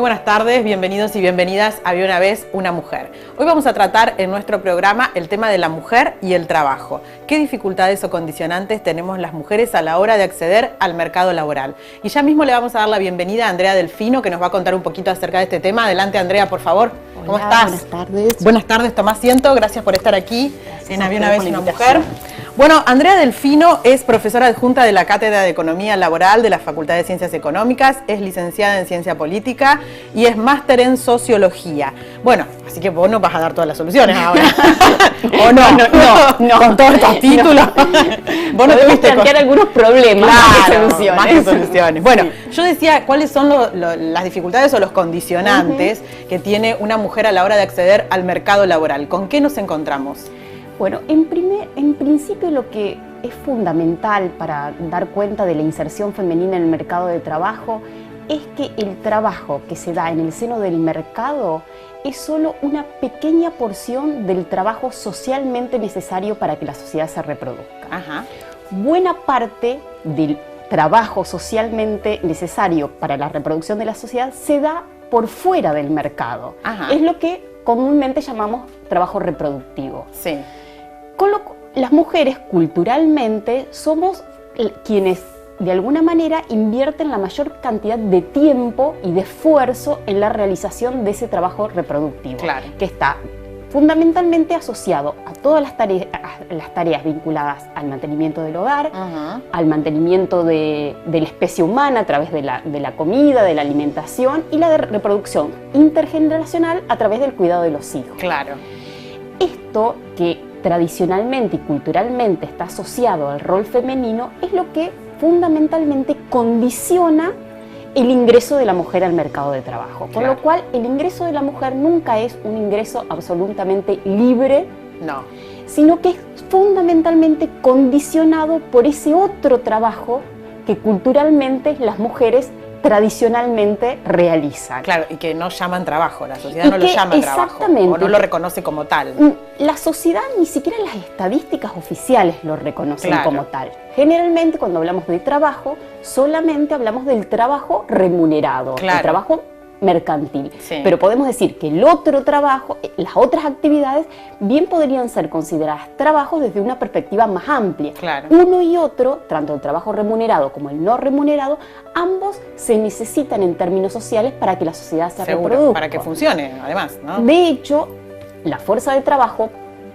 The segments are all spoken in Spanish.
buenas tardes, bienvenidos y bienvenidas a Había una vez una mujer. Hoy vamos a tratar en nuestro programa el tema de la mujer y el trabajo. ¿Qué dificultades o condicionantes tenemos las mujeres a la hora de acceder al mercado laboral? Y ya mismo le vamos a dar la bienvenida a Andrea Delfino, que nos va a contar un poquito acerca de este tema. Adelante, Andrea, por favor. Hola, ¿Cómo estás? Buenas tardes. Buenas tardes, toma asiento. Gracias por estar aquí en Había una vez una mujer. Invitación. Bueno, Andrea Delfino es profesora adjunta de la Cátedra de Economía Laboral de la Facultad de Ciencias Económicas, es licenciada en Ciencia Política y es máster en Sociología. Bueno, así que vos no vas a dar todas las soluciones ahora. ¿O no? Con todos estos títulos. Vos no tuviste plantear algunos problemas, claro, más más que soluciones. Bueno, yo decía, ¿cuáles son las dificultades o los condicionantes que tiene una mujer a la hora de acceder al mercado laboral? ¿Con qué nos encontramos? Bueno, en principio lo que es fundamental para dar cuenta de la inserción femenina en el mercado de trabajo es que el trabajo que se da en el seno del mercado es solo una pequeña porción del trabajo socialmente necesario para que la sociedad se reproduzca. Ajá. Buena parte del trabajo socialmente necesario para la reproducción de la sociedad se da por fuera del mercado. Ajá. Es lo que comúnmente llamamos trabajo reproductivo. Sí. Las mujeres culturalmente somos quienes de alguna manera invierten la mayor cantidad de tiempo y de esfuerzo en la realización de ese trabajo reproductivo, Claro. que está fundamentalmente asociado a todas las tareas vinculadas al mantenimiento del hogar, Ajá. al mantenimiento de la especie humana a través de la comida, de la alimentación y la de reproducción intergeneracional a través del cuidado de los hijos. Claro. Esto que tradicionalmente y culturalmente está asociado al rol femenino es lo que fundamentalmente condiciona el ingreso de la mujer al mercado de trabajo. Con Claro. lo cual, el ingreso de la mujer nunca es un ingreso absolutamente libre, No. sino que es fundamentalmente condicionado por ese otro trabajo que culturalmente las mujeres tradicionalmente realizan. Claro, y que no llaman trabajo, la sociedad Y no lo que llama trabajo, exactamente, o no lo reconoce como tal. La sociedad, ni siquiera las estadísticas oficiales lo reconocen Claro. como tal. Generalmente cuando hablamos de trabajo, solamente hablamos del trabajo remunerado, Claro. el trabajo mercantil. Sí. Pero podemos decir que el otro trabajo, las otras actividades, bien podrían ser consideradas trabajos desde una perspectiva más amplia. Claro. Uno y otro, tanto el trabajo remunerado como el no remunerado, ambos se necesitan en términos sociales para que la sociedad se Seguro, reproduzca. para que funcione, además, ¿no? De hecho, la fuerza de trabajo,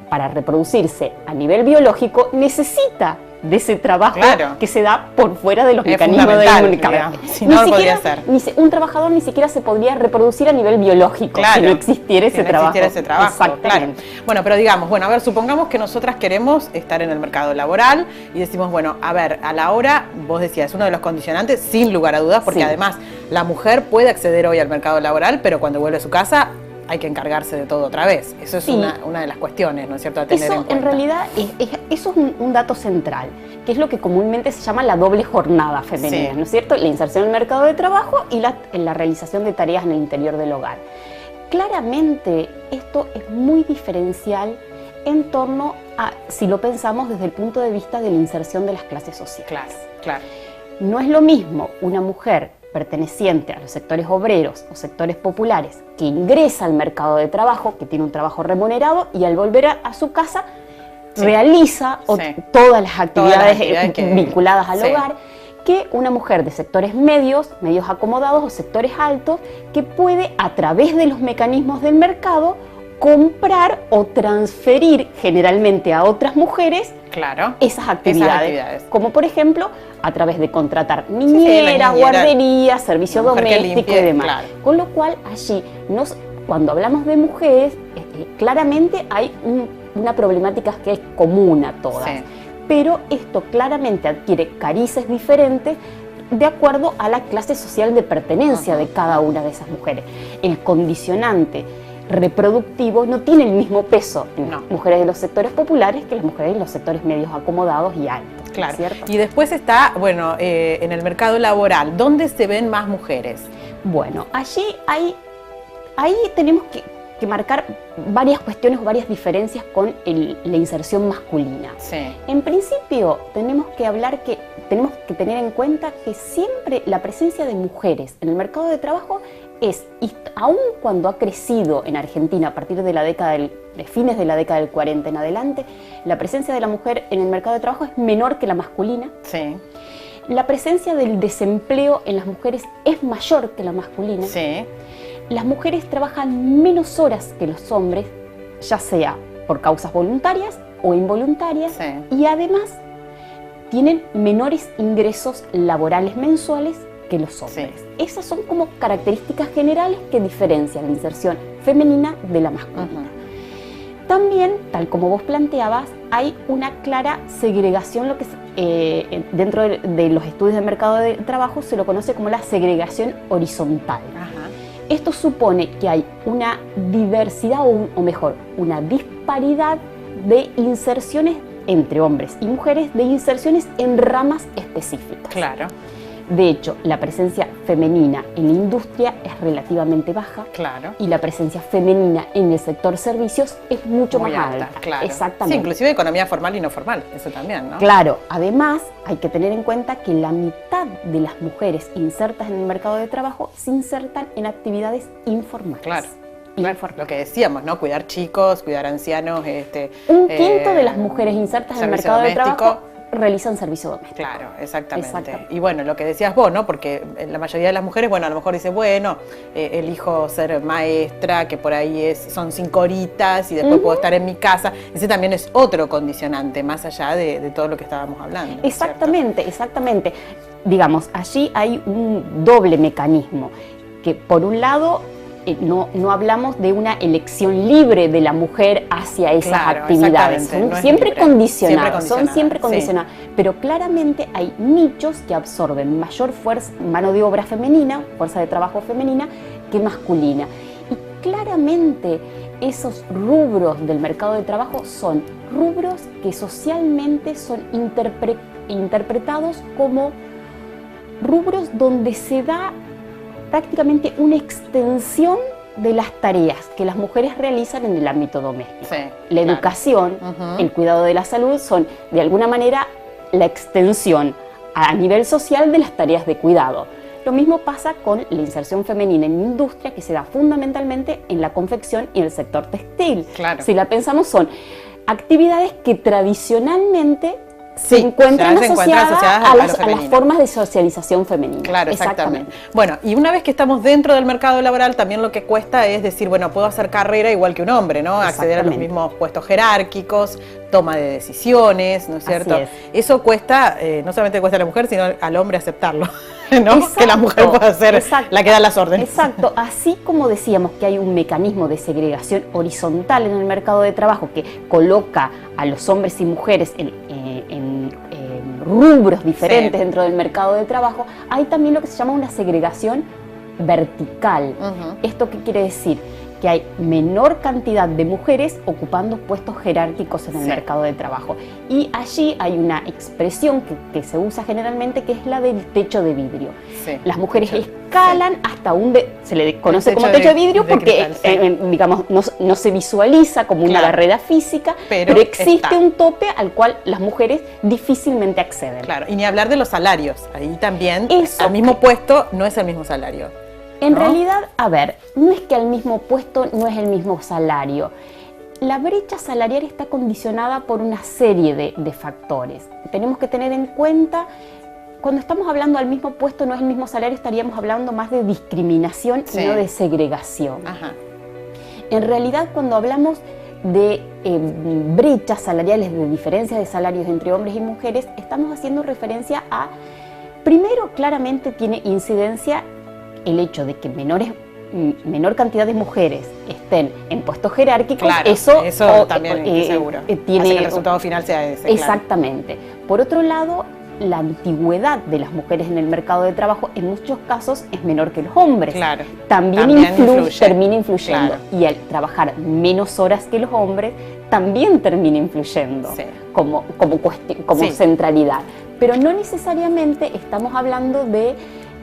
para reproducirse a nivel biológico, necesita de ese trabajo Claro. que se da por fuera de los Es mecanismos de fundamental, comunicación. digamos. Si no, no podría ser. Un trabajador ni siquiera se podría reproducir a nivel biológico Claro, si no existiera ese trabajo. Exactamente. Claro. Bueno, pero digamos, a ver, supongamos que nosotras queremos estar en el mercado laboral y decimos, bueno, a ver, a la hora, vos decías, uno de los condicionantes, sin lugar a dudas, porque Sí. además la mujer puede acceder hoy al mercado laboral, pero cuando vuelve a su casa hay que encargarse de todo otra vez. Eso es Sí. una de las cuestiones, ¿no es cierto?, a tener en Eso cuenta. en realidad, eso es un dato central, que es lo que comúnmente se llama la doble jornada femenina, Sí. ¿no es cierto? La inserción en el mercado de trabajo y la realización de tareas en el interior del hogar. Claramente esto es muy diferencial en torno a, si lo pensamos desde el punto de vista de la inserción de las clases sociales. Claro, claro. No es lo mismo una mujer perteneciente a los sectores obreros o sectores populares que ingresa al mercado de trabajo, que tiene un trabajo remunerado y al volver a su casa Sí. realiza Sí. todas las actividades que- vinculadas al sí. hogar, que una mujer de sectores medios acomodados o sectores altos que puede a través de los mecanismos del mercado comprar o transferir generalmente a otras mujeres Claro. esas actividades, como por ejemplo a través de contratar niñeras, niñera, guarderías, servicio una mujer que doméstico limpie, y demás. claro. Con lo cual allí, cuando hablamos de mujeres, claramente hay una problemática que es común a todas, Sí. pero esto claramente adquiere carices diferentes de acuerdo a la clase social de pertenencia de cada una de esas mujeres. El condicionante reproductivo no tiene el mismo peso en No. las mujeres de los sectores populares que las mujeres de los sectores medios acomodados y altos. Claro. ¿Cierto? Y después está, bueno, en el mercado laboral, ¿dónde se ven más mujeres? Bueno, ahí tenemos que marcar varias cuestiones o varias diferencias con la inserción masculina. Sí. En principio, tenemos que tener en cuenta que siempre la presencia de mujeres en el mercado de trabajo es, aun cuando ha crecido en Argentina a partir de de fines de la década del 40 en adelante, la presencia de la mujer en el mercado de trabajo es menor que la masculina. Sí. La presencia del desempleo en las mujeres es mayor que la masculina. Sí. Las mujeres trabajan menos horas que los hombres, ya sea por causas voluntarias o involuntarias, Sí. y además tienen menores ingresos laborales mensuales que los hombres. Sí. Esas son como características generales que diferencian la inserción femenina de la masculina. También, tal como vos planteabas, hay una clara segregación, lo que dentro de los estudios de mercado de trabajo se lo conoce como la segregación horizontal. Ajá. Esto supone que hay una diversidad, o mejor, una disparidad de inserciones entre hombres y mujeres, de inserciones en ramas específicas. Claro. De hecho, la presencia femenina en la industria es relativamente baja. Claro. Y la presencia femenina en el sector servicios es mucho Muy más alta, alta. claro. Exactamente. Sí, inclusive economía formal y no formal, eso también, ¿no? Claro, además hay que tener en cuenta que la mitad de las mujeres insertas en el mercado de trabajo se insertan en actividades informales. Claro. Lo que decíamos, ¿no? Cuidar chicos, cuidar ancianos. Un quinto de las mujeres insertas en el mercado de trabajo realizan servicio doméstico. Claro, exactamente. Y bueno, lo que decías vos, ¿no? Porque la mayoría de las mujeres, bueno, a lo mejor dice, bueno, elijo ser maestra, que por ahí son 5 horitas y después puedo estar en mi casa. Ese también es otro condicionante, más allá de todo lo que estábamos hablando. Exactamente, ¿cierto? Exactamente. Digamos, allí hay un doble mecanismo, que por un lado no hablamos de una elección libre de la mujer hacia esas actividades, son siempre condicionadas, pero claramente hay nichos que absorben mayor mano de obra femenina, fuerza de trabajo femenina, que masculina. Y claramente esos rubros del mercado de trabajo son rubros que socialmente son interpretados como rubros donde se da prácticamente una extensión de las tareas que las mujeres realizan en el ámbito doméstico. Sí, la educación, el cuidado de la salud son de alguna manera la extensión a nivel social de las tareas de cuidado. Lo mismo pasa con la inserción femenina en industria, que se da fundamentalmente en la confección y en el sector textil. Claro. Si la pensamos, son actividades que tradicionalmente se encuentran asociadas a las formas de socialización femenina. Claro, exactamente. Bueno, y una vez que estamos dentro del mercado laboral, también lo que cuesta es decir, bueno, puedo hacer carrera igual que un hombre, ¿no? Acceder a los mismos puestos jerárquicos, toma de decisiones, ¿no es cierto? Eso cuesta, no solamente cuesta a la mujer, sino al hombre aceptarlo, ¿no? Exacto, que la mujer pueda ser la que da las órdenes. Exacto, así como decíamos que hay un mecanismo de segregación horizontal en el mercado de trabajo que coloca a los hombres y mujeres en rubros diferentes dentro del mercado de trabajo, hay también lo que se llama una segregación vertical. ¿Esto qué quiere decir? Que hay menor cantidad de mujeres ocupando puestos jerárquicos en el mercado de trabajo. Y allí hay una expresión que se usa generalmente, que es la del techo de vidrio. Las mujeres escalan hasta se le conoce como techo de vidrio porque, digamos, no se visualiza como una barrera física, pero existe un tope al cual las mujeres difícilmente acceden. Claro, y ni hablar de los salarios. Ahí también, al mismo puesto, no es el mismo salario. En realidad, a ver, no es que al mismo puesto no es el mismo salario. La brecha salarial está condicionada por una serie de factores. Tenemos que tener en cuenta, cuando estamos hablando al mismo puesto no es el mismo salario, estaríamos hablando más de discriminación y no de segregación. En realidad, cuando hablamos de brechas salariales, de diferencias de salarios entre hombres y mujeres, estamos haciendo referencia a, primero, claramente tiene incidencia el hecho de que menor cantidad de mujeres estén en puestos jerárquicos, eso también seguro. Tiene, hace que el resultado final sea ese. Exactamente. Por otro lado, la antigüedad de las mujeres en el mercado de trabajo en muchos casos es menor que los hombres. También termina influyendo. Y al trabajar menos horas que los hombres, también termina influyendo como centralidad. Pero no necesariamente estamos hablando de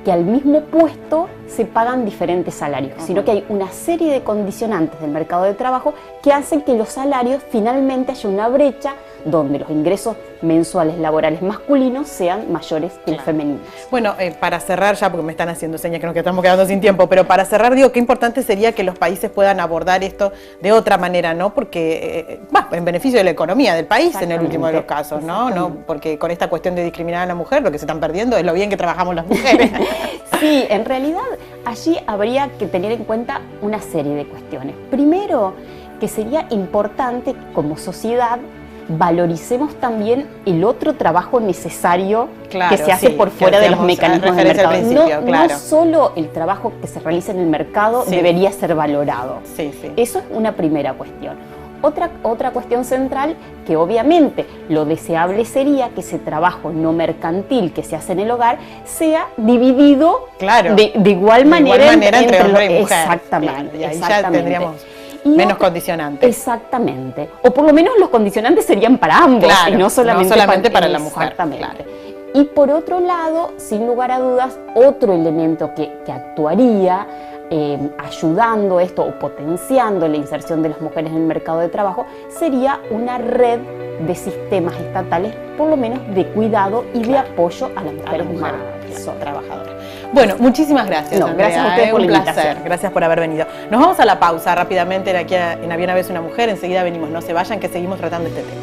que al mismo puesto se pagan diferentes salarios, sino que hay una serie de condicionantes del mercado de trabajo que hacen que los salarios finalmente haya una brecha donde los ingresos mensuales laborales masculinos sean mayores que los femeninos. Bueno, para cerrar ya, porque me están haciendo señas que nos estamos quedando sin tiempo, pero para cerrar digo, qué importante sería que los países puedan abordar esto de otra manera, ¿no? Porque, en beneficio de la economía del país en el último de los casos, ¿no? Porque con esta cuestión de discriminar a la mujer, lo que se están perdiendo es lo bien que trabajamos las mujeres. Sí, en realidad allí habría que tener en cuenta una serie de cuestiones. Primero, que sería importante como sociedad valoricemos también el otro trabajo necesario que se hace por fuera de los mecanismos del mercado. No solo el trabajo que se realiza en el mercado debería ser valorado. Eso es una primera cuestión. Otra cuestión central, que obviamente lo deseable sería que ese trabajo no mercantil que se hace en el hogar sea dividido de igual manera entre hombre y mujer. Exactamente. Y ahí ya tendríamos menos condicionantes. Exactamente. O por lo menos los condicionantes serían para ambos y no solamente para la mujer. Exactamente. Y por otro lado, sin lugar a dudas, otro elemento que actuaría ayudando esto o potenciando la inserción de las mujeres en el mercado de trabajo sería una red de sistemas estatales, por lo menos de cuidado y de apoyo a las mujeres trabajadoras. Bueno, muchísimas gracias. Andrea, gracias a ustedes por la invitación. Placer. Gracias por haber venido. Nos vamos a la pausa rápidamente aquí en Había una vez una mujer. Enseguida venimos, no se vayan, que seguimos tratando este tema.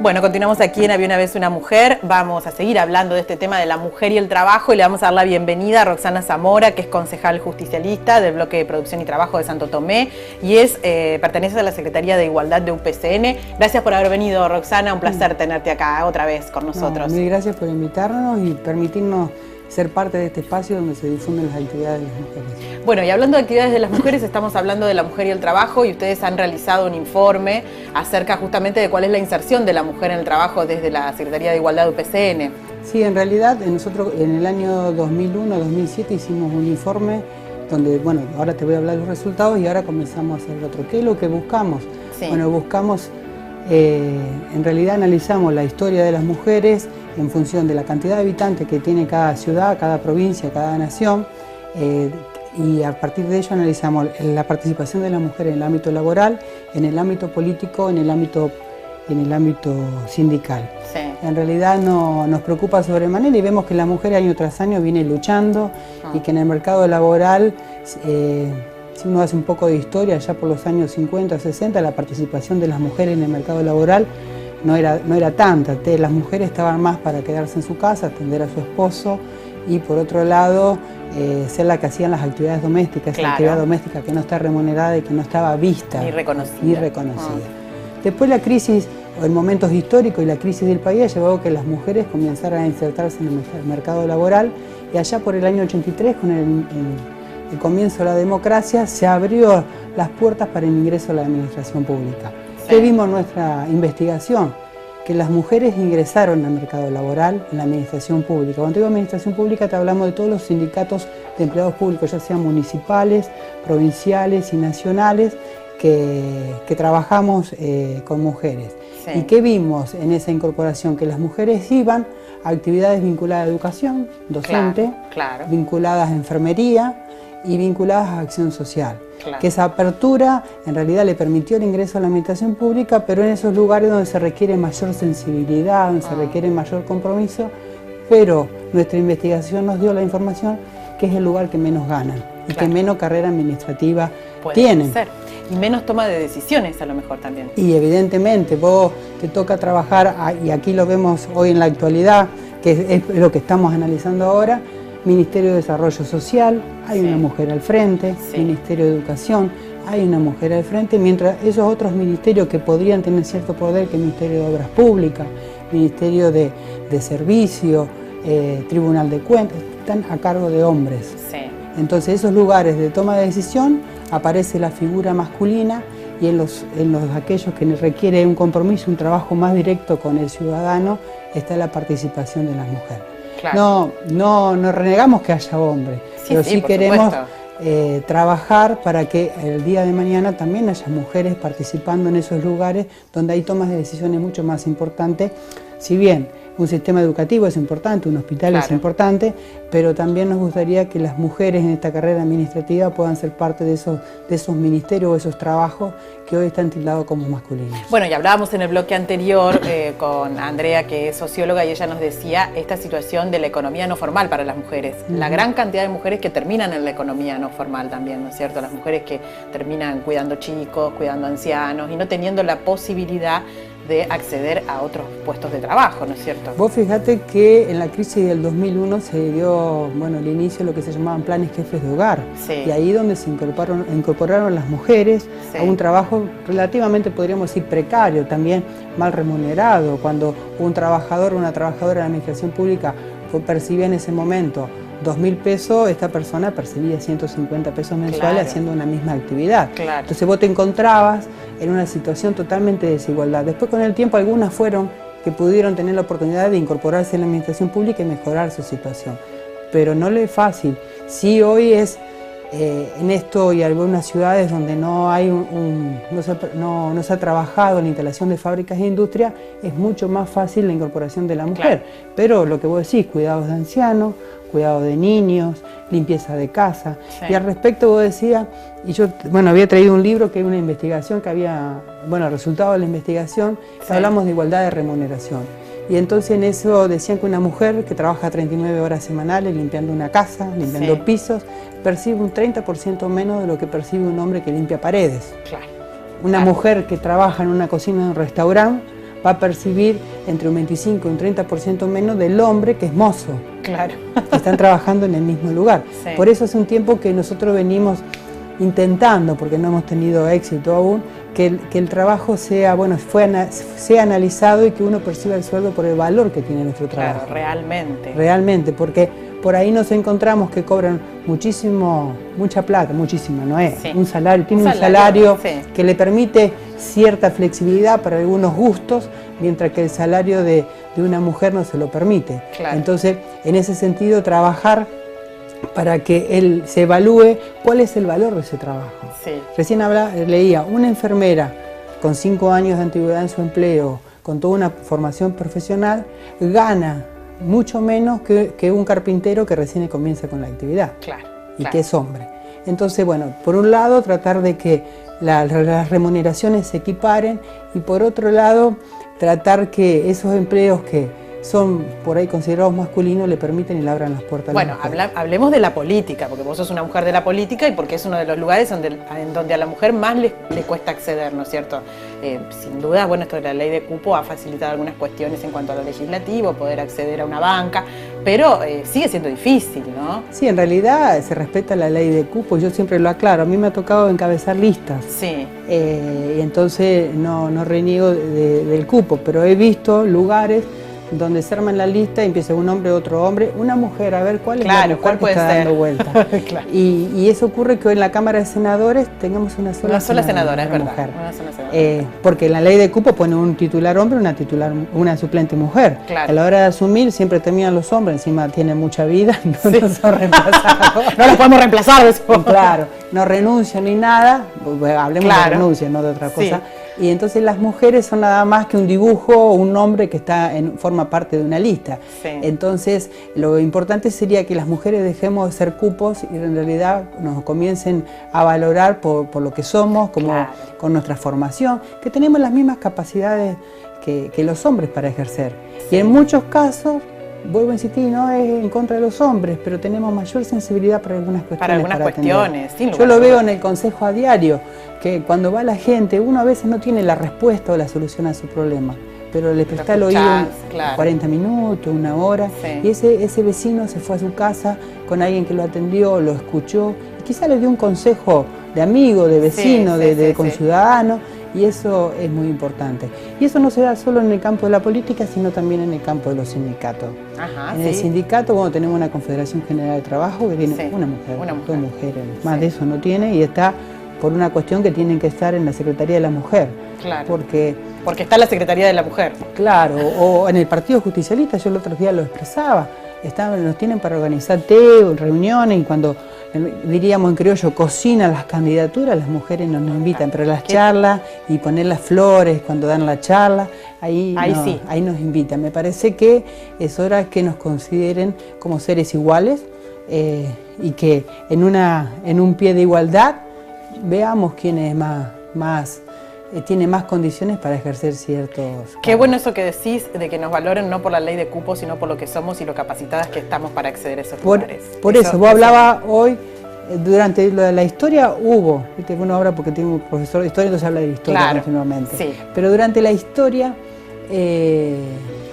Bueno, continuamos aquí en Había una vez una mujer. Vamos a seguir hablando de este tema de la mujer y el trabajo y le vamos a dar la bienvenida a Roxana Zamora, que es concejal justicialista del Bloque de Producción y Trabajo de Santo Tomé y pertenece a la Secretaría de Igualdad de UPCN. Gracias por haber venido, Roxana. Un placer tenerte acá otra vez con nosotros. Mil gracias por invitarnos y permitirnos ser parte de este espacio donde se difunden las actividades de las mujeres. Bueno, y hablando de actividades de las mujeres, estamos hablando de la mujer y el trabajo y ustedes han realizado un informe acerca justamente de cuál es la inserción de la mujer en el trabajo desde la Secretaría de Igualdad de UPCN. Sí, en realidad nosotros en el año 2001-2007 hicimos un informe donde, bueno, ahora te voy a hablar de los resultados y ahora comenzamos a hacer el otro. ¿Qué es lo que buscamos? Bueno, buscamos, en realidad analizamos la historia de las mujeres en función de la cantidad de habitantes que tiene cada ciudad, cada provincia, cada nación, y a partir de ello analizamos la participación de la mujer en el ámbito laboral, en el ámbito político, en el ámbito sindical. En realidad nos preocupa sobremanera y vemos que la mujer año tras año viene luchando y que en el mercado laboral, si uno hace un poco de historia, ya por los años 50, 60, la participación de las mujeres en el mercado laboral no era tanta. Las mujeres estaban más para quedarse en su casa, atender a su esposo y por otro lado ser la que hacían las actividades domésticas, la actividad doméstica que no está remunerada y que no estaba vista ni reconocida. Después la crisis, en momentos históricos y la crisis del país ha llevado a que las mujeres comenzaran a insertarse en el mercado laboral y allá por el año 83 con el comienzo de la democracia se abrió las puertas para el ingreso a la administración pública. ¿Qué vimos en nuestra investigación? Que las mujeres ingresaron al mercado laboral en la administración pública. Cuando digo administración pública te hablamos de todos los sindicatos de empleados públicos, ya sean municipales, provinciales y nacionales, que trabajamos con mujeres. ¿Y qué vimos en esa incorporación? Que las mujeres iban a actividades vinculadas a educación, docente, vinculadas a enfermería y vinculadas a acción social. Que esa apertura en realidad le permitió el ingreso a la administración pública, pero en esos lugares donde se requiere mayor sensibilidad, donde se requiere mayor compromiso, pero nuestra investigación nos dio la información que es el lugar que menos ganan y que menos carrera administrativa tienen. Y menos toma de decisiones a lo mejor también. Y evidentemente vos te toca trabajar, y aquí lo vemos hoy en la actualidad, que es lo que estamos analizando ahora, Ministerio de Desarrollo Social, hay Sí. una mujer al frente, Sí. Ministerio de Educación, hay una mujer al frente, mientras esos otros ministerios que podrían tener cierto poder, que el Ministerio de Obras Públicas, Ministerio de Servicio, Tribunal de Cuentas, están a cargo de hombres. Sí. Entonces, esos lugares de toma de decisión aparece la figura masculina, y en los aquellos que requiere un compromiso, un trabajo más directo con el ciudadano, está la participación de las mujeres. Claro. No renegamos que haya hombres, pero sí por queremos supuesto. trabajar para que el día de mañana también haya mujeres participando en esos lugares donde hay tomas de decisiones mucho más importantes. Si bien un sistema educativo es importante, un hospital es Claro. importante, pero también nos gustaría que las mujeres en esta carrera administrativa puedan ser parte de esos ministerios o esos trabajos que hoy están tildados como masculinos. Bueno, y hablábamos en el bloque anterior con Andrea, que es socióloga, y ella nos decía esta situación de la economía no formal para las mujeres. La gran cantidad de mujeres que terminan en la economía no formal también, ¿no es cierto? Las mujeres que terminan cuidando chicos, cuidando ancianos y no teniendo la posibilidad de acceder a otros puestos de trabajo, ¿no es cierto? Vos fijate que en la crisis del 2001 se dio el inicio de lo que se llamaban planes jefes de hogar. Sí. Y ahí donde se incorporaron las mujeres Sí. a un trabajo relativamente, podríamos decir, precario, también mal remunerado. Cuando un trabajador o una trabajadora de la administración pública percibía en ese momento 2.000 pesos, esta persona percibía 150 pesos mensuales Claro. haciendo una misma actividad. Claro. Entonces vos te encontrabas en una situación totalmente de desigualdad. Después con el tiempo algunas fueron que pudieron tener la oportunidad de incorporarse a la administración pública y mejorar su situación. Pero no le es fácil. Sí, hoy es en esto y algunas ciudades donde no hay no se ha trabajado en la instalación de fábricas e industrias, es mucho más fácil la incorporación de la mujer. Claro. Pero lo que vos decís, cuidados de ancianos, cuidado de niños, limpieza de casa. Sí. Y al respecto vos decías, y yo había traído un libro que es una investigación que había, resultado de la investigación, que Sí. hablamos de igualdad de remuneración. Y entonces en eso decían que una mujer que trabaja 39 horas semanales limpiando una casa, limpiando Sí. pisos, percibe un 30% menos de lo que percibe un hombre que limpia paredes. Claro. Una Claro. mujer que trabaja en una cocina de un restaurante va a percibir entre un 25 y un 30% menos del hombre que es mozo, Claro. que están trabajando en el mismo lugar. Sí. Por eso hace un tiempo que nosotros venimos intentando, porque no hemos tenido éxito aún, que el trabajo sea, sea analizado y que uno perciba el sueldo por el valor que tiene nuestro trabajo. Claro, realmente. Realmente, porque por ahí nos encontramos que cobran mucha plata, muchísima, ¿no es? Sí. Un salario, tiene Un un salario salario, sí. que le permite cierta flexibilidad para algunos gustos, mientras que el salario de una mujer no se lo permite. Claro. Entonces, en ese sentido, trabajar para que él se evalúe cuál es el valor de ese trabajo. Sí. Recién leía, una enfermera con 5 años de antigüedad en su empleo, con toda una formación profesional, gana mucho menos que un carpintero que recién comienza con la actividad Claro. y Claro. que es hombre. Entonces, por un lado, tratar de que las remuneraciones se equiparen, y por otro lado, tratar que esos empleos que son por ahí considerados masculinos le permiten y le abran las puertas a la Bueno, mujer. hablemos de la política, porque vos sos una mujer de la política y porque es uno de los lugares en donde a la mujer más le cuesta acceder, ¿no es cierto? Sin duda, bueno, esto de la ley de cupo ha facilitado algunas cuestiones en cuanto a lo legislativo, poder acceder a una banca, pero sigue siendo difícil, ¿no? Sí, en realidad se respeta la ley de cupo, yo siempre lo aclaro, a mí me ha tocado encabezar listas. Sí. Y entonces no reniego del cupo, pero he visto lugares donde se arman la lista y empieza un hombre, otro hombre, una mujer, a ver cuál es la Claro, mujer ¿cuál que puede está ser? dando vuelta. Claro. Y eso ocurre que hoy en la Cámara de Senadores tengamos una sola senadora, es verdad. mujer. Una sola senadora. Porque la ley de cupo pone un titular hombre, una suplente mujer. Claro. A la hora de asumir siempre terminan los hombres, encima tienen mucha vida, no son reemplazados. No los podemos reemplazar, decimos. Claro, no renuncian ni nada, hablemos Claro. de renuncia, no de otra cosa. Sí. Y entonces las mujeres son nada más que un dibujo o un nombre que forma parte de una lista. Sí. Entonces lo importante sería que las mujeres dejemos de ser cupos y en realidad nos comiencen a valorar por lo que somos, Claro. con nuestra formación, que tenemos las mismas capacidades que los hombres para ejercer. Sí. Y en muchos casos, vuelvo a insistir, no es en contra de los hombres, pero tenemos mayor sensibilidad para algunas cuestiones. Para algunas atender. cuestiones, sin lugar Yo a lo dudas. veo en el consejo a diario, que cuando va la gente, uno a veces no tiene la respuesta o la solución a su problema, pero le prestás el oído 40 minutos, una hora, y ese vecino se fue a su casa con alguien que lo atendió, lo escuchó, y quizá le dio un consejo de amigo, de vecino, de conciudadano, y eso es muy importante. Y eso no se da solo en el campo de la política, sino también en el campo de los sindicatos. En el sindicato, bueno, tenemos una Confederación General de Trabajo que tiene una mujer, dos mujeres, más de eso no tiene, y está por una cuestión que tienen que estar en la Secretaría de la Mujer. Claro. Porque está la Secretaría de la Mujer. Claro, o en el Partido Justicialista, yo el otro día lo expresaba, nos tienen para organizar reuniones, y cuando, diríamos en criollo, cocinan las candidaturas, las mujeres nos invitan, pero las charlas y poner las flores cuando dan la charla, ahí nos invitan. Me parece que es hora que nos consideren como seres iguales y que en un pie de igualdad veamos quién es tiene más condiciones para ejercer ciertos cargos. Qué bueno eso que decís, de que nos valoren no por la ley de cupo, sino por lo que somos y lo capacitadas que estamos para acceder a esos lugares. Por eso, vos hablabas hoy, durante la historia hubo, ¿viste? Bueno, ahora porque tengo un profesor de historia, entonces habla de historia continuamente. Pero durante la historia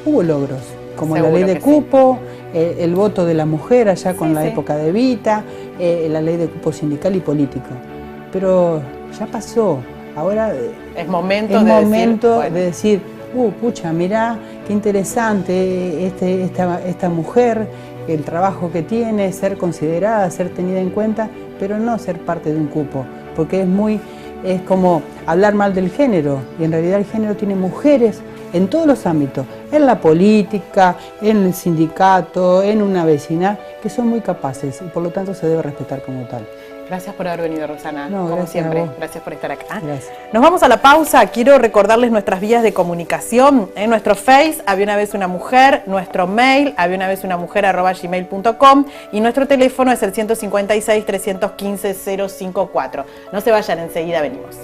hubo logros, como la ley de cupo, el voto de la mujer allá con la época de Evita, la ley de cupo sindical y político. Pero ya pasó. Ahora es momento de decir, pucha, mirá, qué interesante esta mujer, el trabajo que tiene, ser considerada, ser tenida en cuenta, pero no ser parte de un cupo, porque es como hablar mal del género, y en realidad el género tiene mujeres en todos los ámbitos, en la política, en el sindicato, en una vecinal, que son muy capaces y por lo tanto se debe respetar como tal. Gracias por haber venido, Rosana, como siempre. Gracias por estar acá. Gracias. Nos vamos a la pausa. Quiero recordarles nuestras vías de comunicación. En nuestro Face, Había una vez una mujer, nuestro mail, habiaunavezunamujer@gmail.com, y nuestro teléfono es el 156-315-054. No se vayan, enseguida venimos.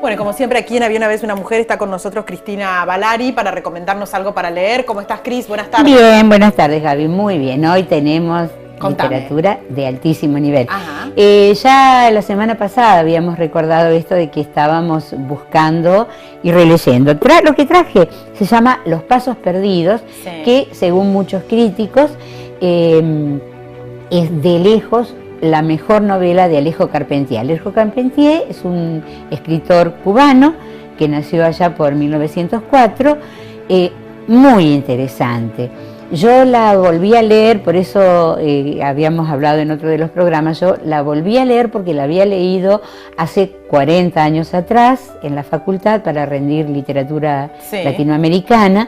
Bueno, como siempre aquí en Había una vez una mujer está con nosotros Cristina Valari para recomendarnos algo para leer. ¿Cómo estás, Cris? Buenas tardes. Bien, buenas tardes, Gaby. Muy bien. Hoy tenemos literatura de altísimo nivel. Ya la semana pasada habíamos recordado esto de que estábamos buscando y releyendo. Lo que traje se llama Los Pasos Perdidos, que según muchos críticos es de lejos la mejor novela de Alejo Carpentier. Alejo Carpentier es un escritor cubano que nació allá por 1904, muy interesante. Yo la volví a leer, por eso habíamos hablado en otro de los programas, yo la volví a leer porque la había leído hace 40 años atrás en la facultad para rendir literatura latinoamericana.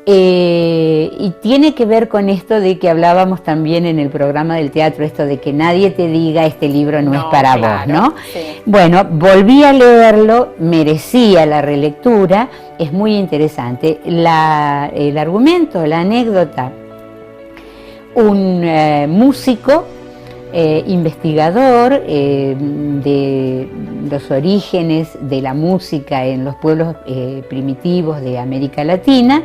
Y tiene que ver con esto de que hablábamos también en el programa del teatro, esto de que nadie te diga este libro no es para vos, ¿no? Bueno, volví a leerlo, merecía la relectura, es muy interesante. El argumento, la anécdota, un músico, investigador de los orígenes de la música en los pueblos primitivos de América Latina,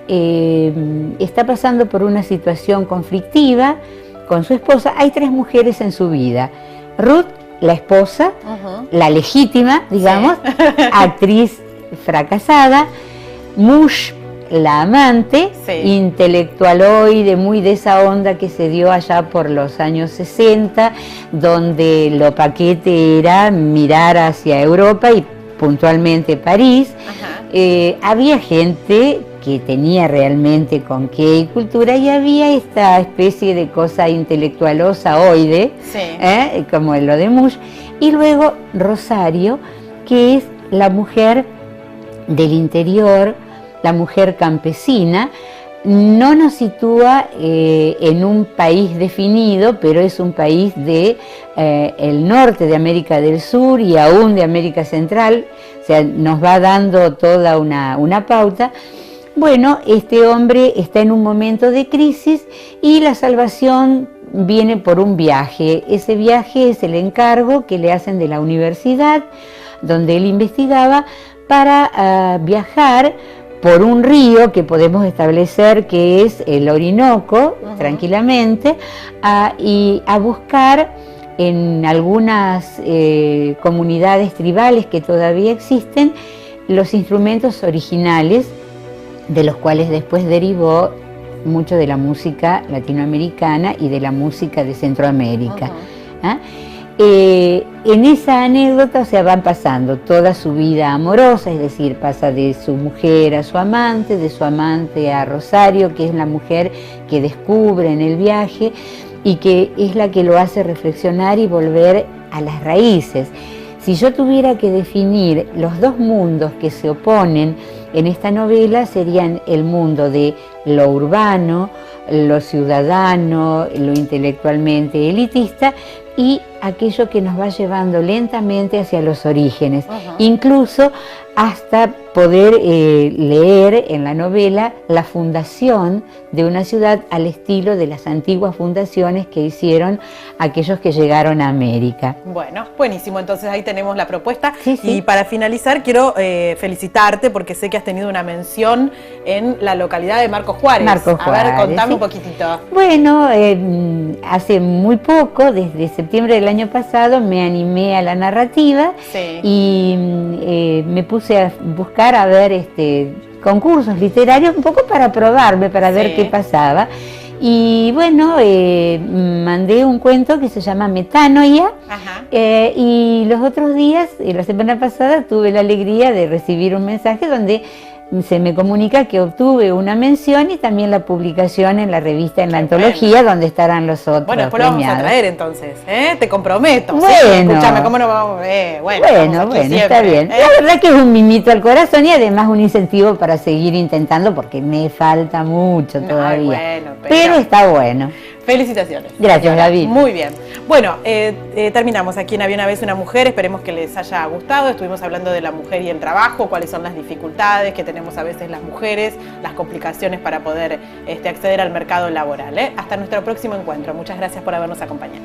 está pasando por una situación conflictiva con su esposa. Hay 3 mujeres en su vida: Ruth, la esposa, la legítima, digamos, actriz fracasada; Mush, la amante, intelectualoide, muy de esa onda que se dio allá por los años 60, donde lo paquete era mirar hacia Europa y puntualmente París. Había gente que tenía realmente con qué y cultura, y había esta especie de cosa intelectualosa-oide, como lo de Mush. Y luego Rosario, que es la mujer del interior, la mujer campesina. No nos sitúa en un país definido, pero es un país de el norte de América del Sur y aún de América Central, o sea, nos va dando toda una pauta. Bueno, este hombre está en un momento de crisis y la salvación viene por un viaje. Ese viaje es el encargo que le hacen de la universidad donde él investigaba para viajar por un río que podemos establecer que es el Orinoco, tranquilamente, y a buscar en algunas comunidades tribales que todavía existen los instrumentos originales de los cuales después derivó mucho de la música latinoamericana y de la música de Centroamérica. ¿Ah? En esa anécdota, o sea, van pasando toda su vida amorosa, es decir, pasa de su mujer a su amante, de su amante a Rosario, que es la mujer que descubre en el viaje y que es la que lo hace reflexionar y volver a las raíces. Si yo tuviera que definir los dos mundos que se oponen en esta novela, serían el mundo de lo urbano, lo ciudadano, lo intelectualmente elitista, y aquello que nos va llevando lentamente hacia los orígenes, incluso hasta poder leer en la novela la fundación de una ciudad al estilo de las antiguas fundaciones que hicieron aquellos que llegaron a América. Bueno, buenísimo, entonces ahí tenemos la propuesta. Sí, sí. Y para finalizar quiero felicitarte porque sé que has tenido una mención en la localidad de Marcos Juárez. Marcos A ver, Juárez, contame sí. Un poquitito. Bueno, hace muy poco, desde septiembre del año pasado, me animé a la narrativa y me puse a buscar a ver concursos literarios un poco para probarme, para ver qué pasaba. Y bueno, mandé un cuento que se llama Metanoia, y los otros días, la semana pasada, tuve la alegría de recibir un mensaje donde se me comunica que obtuve una mención y también la publicación en la revista, en la antología, donde estarán los otros. Bueno, después lo vamos a traer entonces, te comprometo. Bueno, ¿sí? Escúchame, ¿cómo no vamos? Bueno, está bien. La verdad que es un mimito al corazón y además un incentivo para seguir intentando porque me falta mucho todavía. Bueno, pero está bueno. Felicitaciones. Gracias, Gaby. Muy bien. Bueno, terminamos aquí en Había una vez una mujer. Esperemos que les haya gustado. Estuvimos hablando de la mujer y el trabajo, cuáles son las dificultades que tenemos a veces las mujeres, las complicaciones para poder acceder al mercado laboral. Hasta nuestro próximo encuentro. Muchas gracias por habernos acompañado.